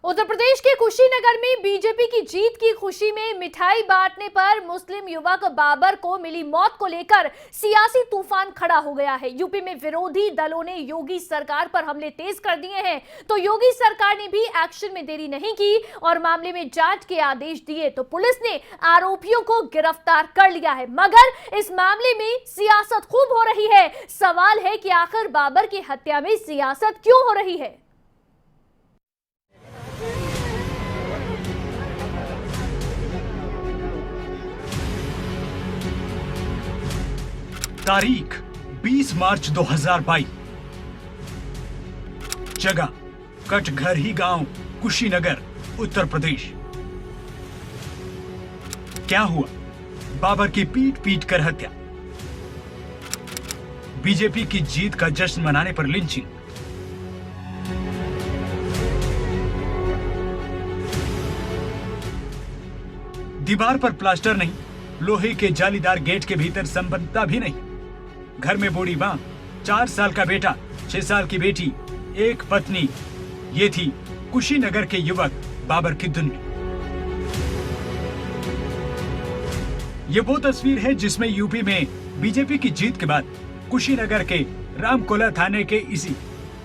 उत्तर प्रदेश के कुशीनगर में बीजेपी की जीत की खुशी में मिठाई बांटने पर मुस्लिम युवक बाबर को मिली मौत को लेकर सियासी तूफान खड़ा हो गया है। यूपी में विरोधी दलों ने योगी सरकार पर हमले तेज कर दिए हैं, तो योगी सरकार ने भी एक्शन में देरी नहीं की और मामले में जांच के आदेश दिए। तो पुलिस ने आरोपियों को गिरफ्तार कर लिया है, मगर इस मामले में सियासत खूब हो रही है। सवाल है कि आखिर बाबर की हत्या में सियासत क्यों हो रही है। तारीख 20 मार्च 2022। जगह कटघरही गांव, कुशीनगर, उत्तर प्रदेश। क्या हुआ? बाबर की पीट पीट कर हत्या। बीजेपी की जीत का जश्न मनाने पर लिंचिंग। दीवार पर प्लास्टर नहीं, लोहे के जालीदार गेट के भीतर संबंधता भी नहीं। घर में बूढ़ी मां, 4 साल का बेटा, 6 साल की बेटी, एक पत्नी। ये थी कुशीनगर के युवक बाबर की दुनिया। ये वो तस्वीर है जिसमें यूपी में बीजेपी की जीत के बाद कुशीनगर के रामकोला थाने के इसी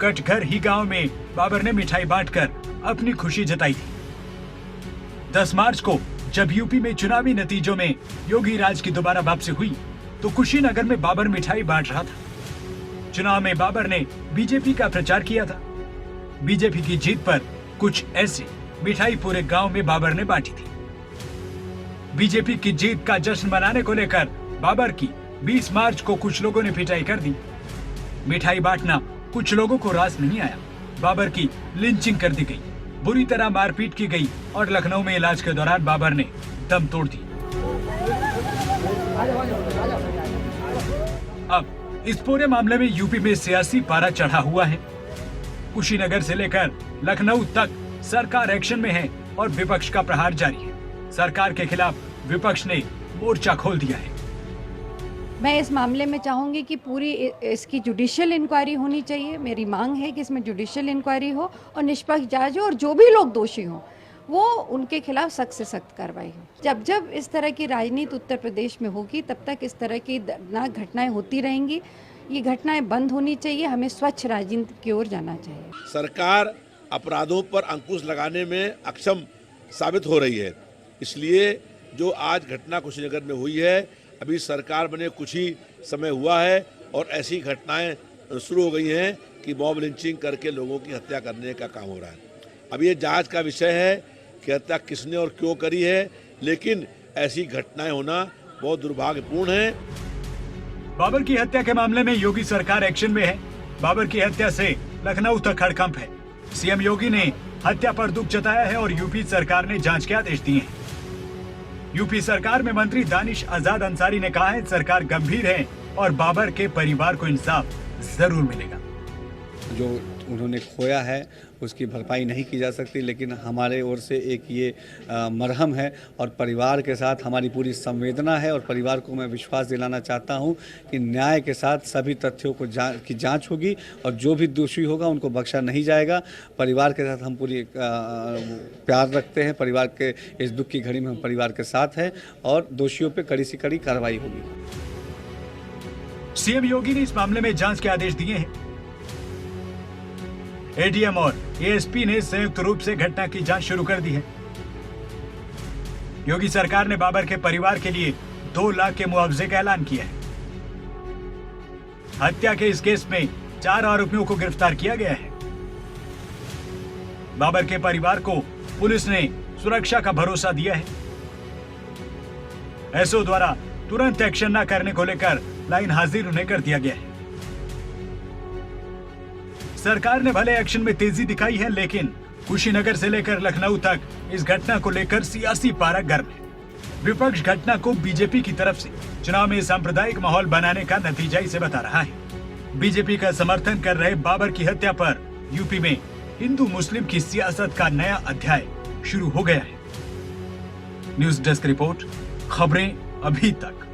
कटघरही गांव में बाबर ने मिठाई बांटकर अपनी खुशी जताई थी। 10 मार्च को जब यूपी में चुनावी नतीजों में योगी राज की दोबारा वापसी हुई, तो कुशीनगर में बाबर मिठाई बांट रहा था। चुनाव में बाबर ने बीजेपी का प्रचार किया था। बीजेपी की जीत पर कुछ ऐसी मिठाई पूरे गांव में बाबर ने बांटी थी। बीजेपी की जीत का जश्न मनाने को लेकर बाबर की 20 मार्च को कुछ लोगों ने पिटाई कर दी। मिठाई बांटना कुछ लोगों को रास नहीं आया। बाबर की लिंचिंग कर दी गई, बुरी तरह मारपीट की गई और लखनऊ में इलाज के दौरान बाबर ने दम तोड़ दी। अब इस पूरे मामले में यूपी में सियासी पारा चढ़ा हुआ है। कुशीनगर से लेकर लखनऊ तक सरकार एक्शन में है और विपक्ष का प्रहार जारी है। सरकार के खिलाफ विपक्ष ने मोर्चा खोल दिया है। मैं इस मामले में चाहूंगी कि पूरी इसकी जुडिशियल इंक्वायरी होनी चाहिए। मेरी मांग है कि इसमें जुडिशियल इंक्वायरी हो और निष्पक्ष जांच हो और जो भी लोग दोषी हों वो उनके खिलाफ सख्त से सख्त कार्रवाई हो। जब जब इस तरह की राजनीति उत्तर प्रदेश में होगी तब तक इस तरह की दर्दनाक घटनाएं होती रहेंगी। ये घटनाएं बंद होनी चाहिए। हमें स्वच्छ राजनीति की ओर जाना चाहिए। सरकार अपराधों पर अंकुश लगाने में अक्षम साबित हो रही है। इसलिए जो आज घटना कुशीनगर में हुई है, अभी सरकार बने कुछ ही समय हुआ है और ऐसी घटनाएं शुरू हो गई हैं कि मॉब लिंचिंग करके लोगों की हत्या करने का काम हो रहा है। अब ये जांच का विषय है कि हत्या किसने और क्यों करी है, लेकिन ऐसी घटनाएं होना बहुत दुर्भाग्यपूर्ण है। बाबर की हत्या के मामले में योगी सरकार एक्शन में है। बाबर की हत्या से लखनऊ तक हड़कंप है। सीएम योगी ने हत्या पर दुख जताया है और यूपी सरकार ने जांच के आदेश दिए हैं। यूपी सरकार में मंत्री दानिश आजाद अंसारी ने कहा है, सरकार गंभीर है और बाबर के परिवार को इंसाफ जरूर मिलेगा। जो उन्होंने खोया है उसकी भरपाई नहीं की जा सकती, लेकिन हमारे ओर से एक ये मरहम है और परिवार के साथ हमारी पूरी संवेदना है और परिवार को मैं विश्वास दिलाना चाहता हूं कि न्याय के साथ सभी तथ्यों को की जांच होगी और जो भी दोषी होगा उनको बख्शा नहीं जाएगा। परिवार के साथ हम पूरी प्यार रखते हैं। परिवार के इस दुख की घड़ी में हम परिवार के साथ हैं और दोषियों पर कड़ी से कड़ी कार्रवाई होगी। सीएम योगी ने इस मामले में जांच के आदेश दिए हैं। एडीएम और एएसपी ने संयुक्त रूप से घटना की जांच शुरू कर दी है। योगी सरकार ने बाबर के परिवार के लिए 2 लाख के मुआवजे का ऐलान किया है। हत्या के इस केस में 4 आरोपियों को गिरफ्तार किया गया है। बाबर के परिवार को पुलिस ने सुरक्षा का भरोसा दिया है। एसओ द्वारा तुरंत एक्शन न करने को लेकर लाइन हाजिर उन्हें कर दिया गया है। सरकार ने भले एक्शन में तेजी दिखाई है, लेकिन कुशीनगर से लेकर लखनऊ तक इस घटना को लेकर सियासी पारा गर्म है। विपक्ष घटना को बीजेपी की तरफ से चुनाव में सांप्रदायिक माहौल बनाने का नतीजा इसे बता रहा है। बीजेपी का समर्थन कर रहे बाबर की हत्या पर यूपी में हिंदू मुस्लिम की सियासत का नया अध्याय शुरू हो गया है। न्यूज़ डेस्क रिपोर्ट, खबरें अभी तक।